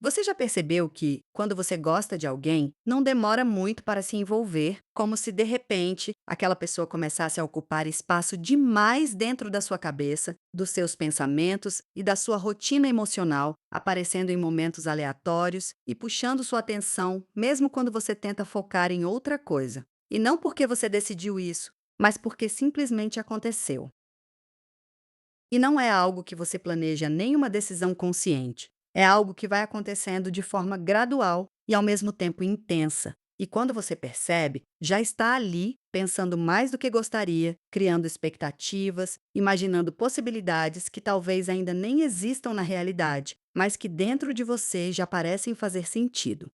Você já percebeu que, quando você gosta de alguém, não demora muito para se envolver, como se de repente aquela pessoa começasse a ocupar espaço demais dentro da sua cabeça, dos seus pensamentos e da sua rotina emocional, aparecendo em momentos aleatórios e puxando sua atenção, mesmo quando você tenta focar em outra coisa? E não porque você decidiu isso, mas porque simplesmente aconteceu. E não é algo que você planeja nem uma decisão consciente. É algo que vai acontecendo de forma gradual e ao mesmo tempo intensa. E quando você percebe, já está ali, pensando mais do que gostaria, criando expectativas, imaginando possibilidades que talvez ainda nem existam na realidade, mas que dentro de você já parecem fazer sentido.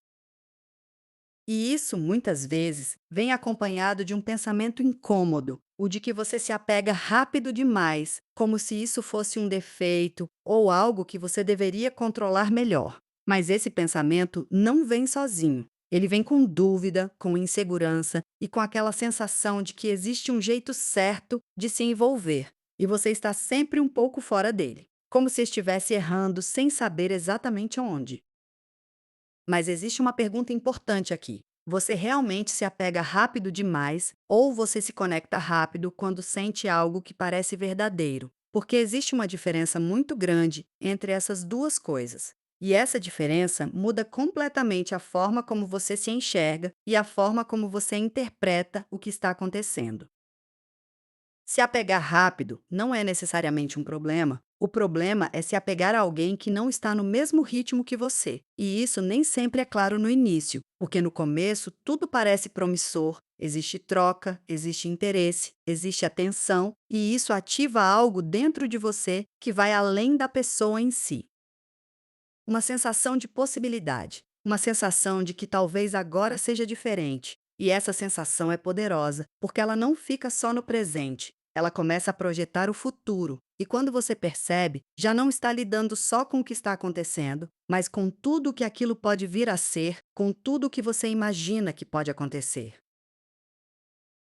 E isso, muitas vezes, vem acompanhado de um pensamento incômodo, o de que você se apega rápido demais, como se isso fosse um defeito ou algo que você deveria controlar melhor. Mas esse pensamento não vem sozinho. Ele vem com dúvida, com insegurança e com aquela sensação de que existe um jeito certo de se envolver, e você está sempre um pouco fora dele, como se estivesse errando sem saber exatamente onde. Mas existe uma pergunta importante aqui. Você realmente se apega rápido demais ou você se conecta rápido quando sente algo que parece verdadeiro? Porque existe uma diferença muito grande entre essas duas coisas. E essa diferença muda completamente a forma como você se enxerga e a forma como você interpreta o que está acontecendo. Se apegar rápido não é necessariamente um problema. O problema é se apegar a alguém que não está no mesmo ritmo que você. E isso nem sempre é claro no início, porque no começo tudo parece promissor, existe troca, existe interesse, existe atenção, e isso ativa algo dentro de você que vai além da pessoa em si. Uma sensação de possibilidade, uma sensação de que talvez agora seja diferente. E essa sensação é poderosa, porque ela não fica só no presente, ela começa a projetar o futuro. E quando você percebe, já não está lidando só com o que está acontecendo, mas com tudo o que aquilo pode vir a ser, com tudo o que você imagina que pode acontecer.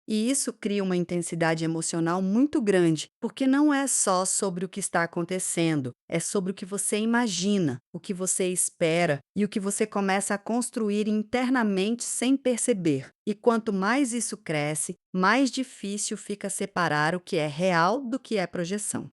E isso cria uma intensidade emocional muito grande, porque não é só sobre o que está acontecendo, é sobre o que você imagina, o que você espera e o que você começa a construir internamente sem perceber. E quanto mais isso cresce, mais difícil fica separar o que é real do que é projeção.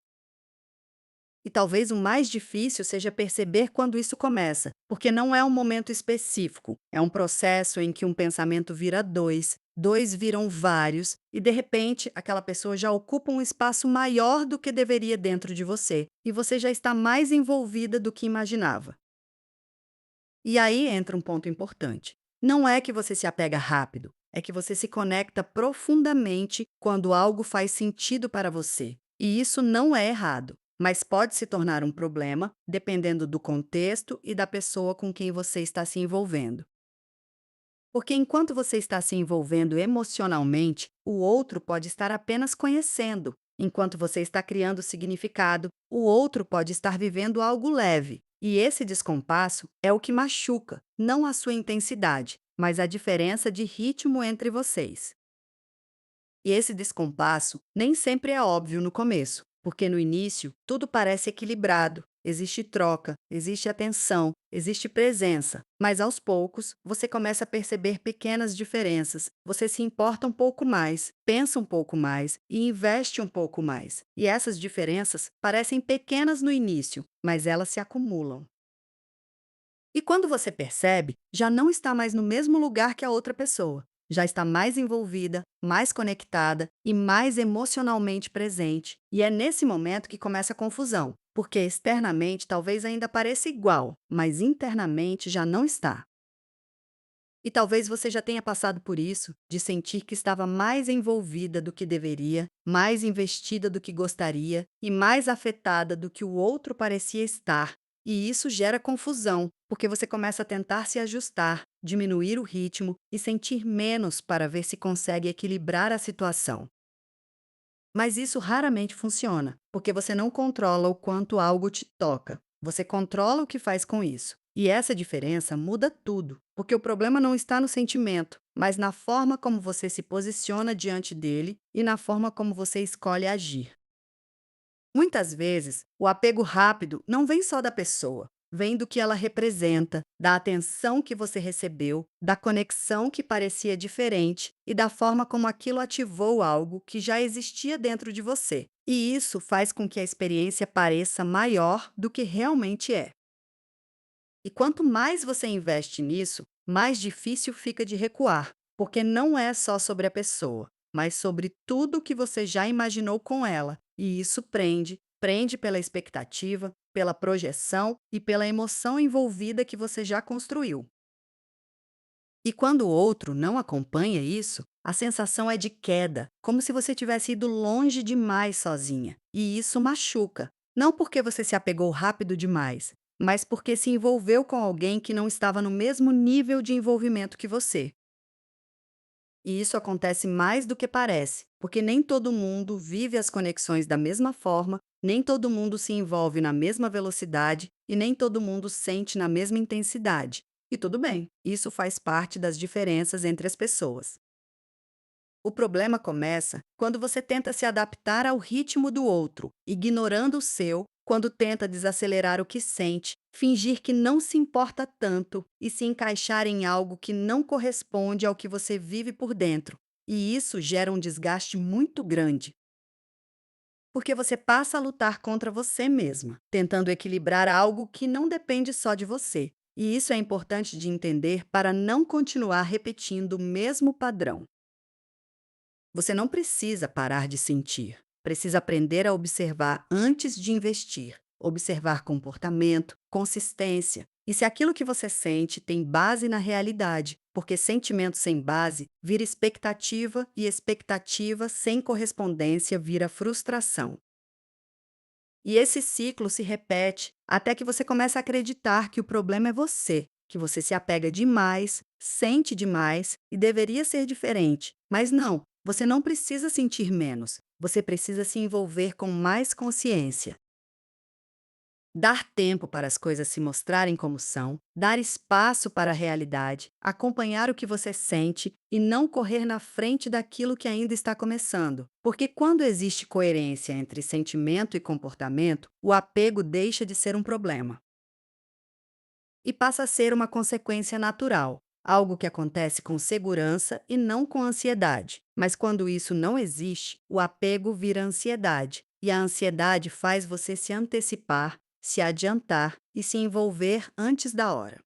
E talvez o mais difícil seja perceber quando isso começa, porque não é um momento específico, é um processo em que um pensamento vira dois, dois viram vários, e de repente aquela pessoa já ocupa um espaço maior do que deveria dentro de você, e você já está mais envolvida do que imaginava. E aí entra um ponto importante. Não é que você se apega rápido, é que você se conecta profundamente quando algo faz sentido para você. E isso não é errado, mas pode se tornar um problema dependendo do contexto e da pessoa com quem você está se envolvendo. Porque enquanto você está se envolvendo emocionalmente, o outro pode estar apenas conhecendo. Enquanto você está criando significado, o outro pode estar vivendo algo leve. E esse descompasso é o que machuca, não a sua intensidade, mas a diferença de ritmo entre vocês. E esse descompasso nem sempre é óbvio no começo, porque no início tudo parece equilibrado, existe troca, existe atenção, existe presença, mas aos poucos você começa a perceber pequenas diferenças, você se importa um pouco mais, pensa um pouco mais e investe um pouco mais. E essas diferenças parecem pequenas no início, mas elas se acumulam. E quando você percebe, já não está mais no mesmo lugar que a outra pessoa. Já está mais envolvida, mais conectada e mais emocionalmente presente. E é nesse momento que começa a confusão, porque externamente talvez ainda pareça igual, mas internamente já não está. E talvez você já tenha passado por isso, de sentir que estava mais envolvida do que deveria, mais investida do que gostaria e mais afetada do que o outro parecia estar. E isso gera confusão, porque você começa a tentar se ajustar, diminuir o ritmo e sentir menos para ver se consegue equilibrar a situação. Mas isso raramente funciona, porque você não controla o quanto algo te toca. Você controla o que faz com isso. E essa diferença muda tudo, porque o problema não está no sentimento, mas na forma como você se posiciona diante dele e na forma como você escolhe agir. Muitas vezes, o apego rápido não vem só da pessoa. vem do que ela representa, da atenção que você recebeu, da conexão que parecia diferente e da forma como aquilo ativou algo que já existia dentro de você. E isso faz com que a experiência pareça maior do que realmente é. E quanto mais você investe nisso, mais difícil fica de recuar, porque não é só sobre a pessoa, mas sobre tudo que você já imaginou com ela. E isso prende pela expectativa, pela projeção e pela emoção envolvida que você já construiu. E quando o outro não acompanha isso, a sensação é de queda, como se você tivesse ido longe demais sozinha. E isso machuca. Não porque você se apegou rápido demais, mas porque se envolveu com alguém que não estava no mesmo nível de envolvimento que você. E isso acontece mais do que parece, porque nem todo mundo vive as conexões da mesma forma, nem todo mundo se envolve na mesma velocidade e nem todo mundo sente na mesma intensidade. E tudo bem, isso faz parte das diferenças entre as pessoas. O problema começa quando você tenta se adaptar ao ritmo do outro, ignorando o seu, quando tenta desacelerar o que sente, fingir que não se importa tanto e se encaixar em algo que não corresponde ao que você vive por dentro. E isso gera um desgaste muito grande, porque você passa a lutar contra você mesma, tentando equilibrar algo que não depende só de você. E isso é importante de entender para não continuar repetindo o mesmo padrão. Você não precisa parar de sentir. Precisa aprender a observar antes de investir. Observar comportamento, consistência. E se aquilo que você sente tem base na realidade, porque sentimento sem base vira expectativa e expectativa sem correspondência vira frustração. E esse ciclo se repete até que você comece a acreditar que o problema é você, que você se apega demais, sente demais e deveria ser diferente. Mas não, você não precisa sentir menos, você precisa se envolver com mais consciência. Dar tempo para as coisas se mostrarem como são, dar espaço para a realidade, acompanhar o que você sente e não correr na frente daquilo que ainda está começando. Porque quando existe coerência entre sentimento e comportamento, o apego deixa de ser um problema e passa a ser uma consequência natural, algo que acontece com segurança e não com ansiedade. Mas quando isso não existe, o apego vira ansiedade, e a ansiedade faz você se antecipar, se adiantar e se envolver antes da hora.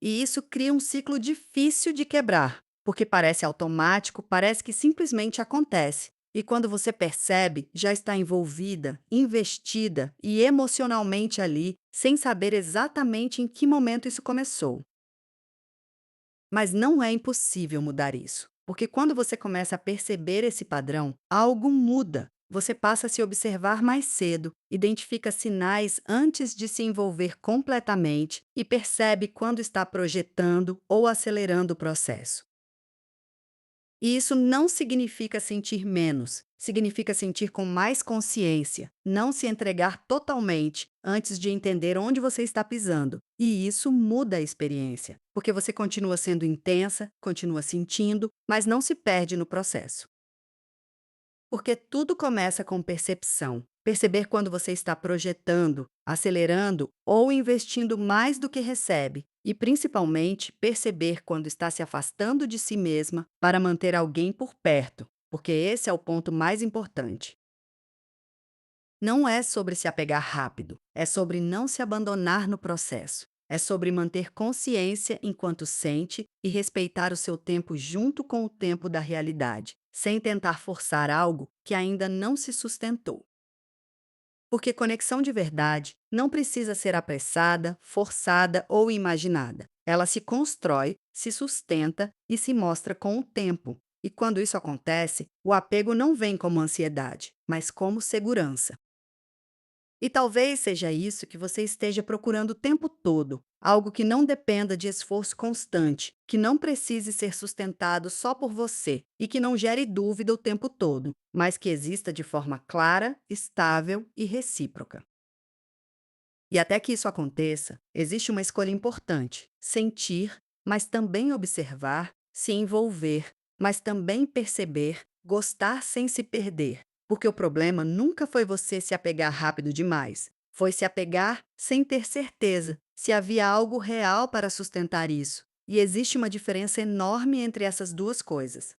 E isso cria um ciclo difícil de quebrar, porque parece automático, parece que simplesmente acontece. E quando você percebe, já está envolvida, investida e emocionalmente ali, sem saber exatamente em que momento isso começou. Mas não é impossível mudar isso, porque quando você começa a perceber esse padrão, algo muda. Você passa a se observar mais cedo, identifica sinais antes de se envolver completamente e percebe quando está projetando ou acelerando o processo. E isso não significa sentir menos, significa sentir com mais consciência, não se entregar totalmente antes de entender onde você está pisando. E isso muda a experiência, porque você continua sendo intensa, continua sentindo, mas não se perde no processo. Porque tudo começa com percepção. Perceber quando você está projetando, acelerando ou investindo mais do que recebe. E, principalmente, perceber quando está se afastando de si mesma para manter alguém por perto, porque esse é o ponto mais importante. Não é sobre se apegar rápido, é sobre não se abandonar no processo. É sobre manter consciência enquanto sente e respeitar o seu tempo junto com o tempo da realidade, sem tentar forçar algo que ainda não se sustentou. Porque conexão de verdade não precisa ser apressada, forçada ou imaginada. Ela se constrói, se sustenta e se mostra com o tempo. E quando isso acontece, o apego não vem como ansiedade, mas como segurança. E talvez seja isso que você esteja procurando o tempo todo, algo que não dependa de esforço constante, que não precise ser sustentado só por você e que não gere dúvida o tempo todo, mas que exista de forma clara, estável e recíproca. E até que isso aconteça, existe uma escolha importante: sentir, mas também observar, se envolver, mas também perceber, gostar sem se perder. Porque o problema nunca foi você se apegar rápido demais. Foi se apegar sem ter certeza se havia algo real para sustentar isso. E existe uma diferença enorme entre essas duas coisas.